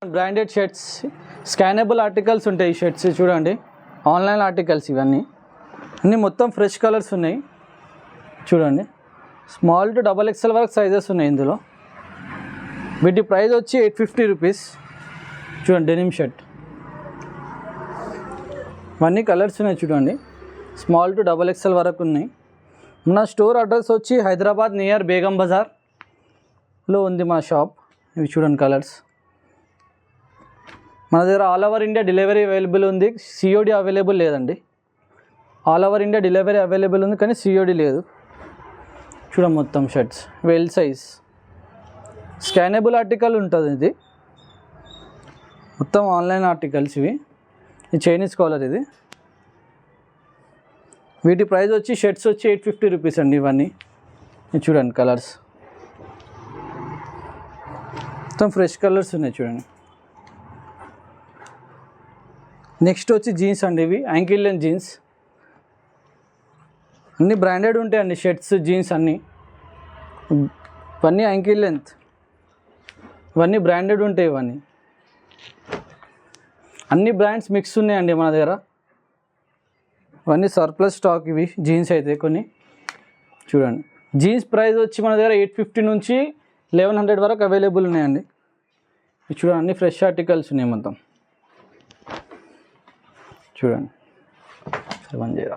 Branded shirts, scannable articles ఉంటాయి. ఈ shirts చూడండి, ఆన్లైన్ ఆర్టికల్స్ ఇవన్నీ అన్నీ మొత్తం ఫ్రెష్ కలర్స్ ఉన్నాయి. చూడండి, స్మాల్ టు XXL వరకు సైజెస్ ఉన్నాయి ఇందులో. వీటి ప్రైస్ వచ్చి 850 రూపీస్. చూడండి, డెనిమ్ షర్ట్ ఇవన్నీ కలర్స్ ఉన్నాయి. చూడండి, స్మాల్ టు XXL వరకు ఉన్నాయి. మన స్టోర్ అడ్రస్ వచ్చి హైదరాబాద్ నియర్ బేగం బజార్లో ఉంది మా షాప్. ఇవి చూడండి కలర్స్. మన దగ్గర all over India delivery available ఉంది, సిఓడి అవైలబుల్ లేదండి. All over India delivery available ఉంది కానీ సిఓడి లేదు. చూడండి మొత్తం shirts well size, scannable article ఉంటుంది. ఇది మొత్తం ఆన్లైన్ ఆర్టికల్స్ ఇవి. ఇది చైనీస్ కాలర్. ఇది వీటి ప్రైస్ వచ్చి షర్ట్స్ వచ్చి 850 రూపీస్ అండి. ఇవన్నీ ఇది చూడండి కలర్స్ మొత్తం ఫ్రెష్ కలర్స్ ఉన్నాయి. చూడండి, నెక్స్ట్ వచ్చి జీన్స్ అండి. ఇవి యాంకిల్ లెంత్ జీన్స్, అన్నీ బ్రాండెడ్ ఉంటాయండి. షర్ట్స్, జీన్స్ అన్నీ ఇవన్నీ యాంకిల్ లెంత్, ఇవన్నీ బ్రాండెడ్ ఉంటాయి. ఇవన్నీ అన్ని బ్రాండ్స్ మిక్స్ ఉన్నాయండి మన దగ్గర. ఇవన్నీ సర్ప్లస్ స్టాక్. ఇవి జీన్స్ అయితే కొన్ని. చూడండి, జీన్స్ ప్రైస్ వచ్చి మన దగ్గర 850 నుంచి 1100 వరకు అవైలబుల్ ఉన్నాయండి. ఇది చూడండి, అన్ని ఫ్రెష్ ఆర్టికల్స్ ఉన్నాయి మొత్తం. చూడండి 7 0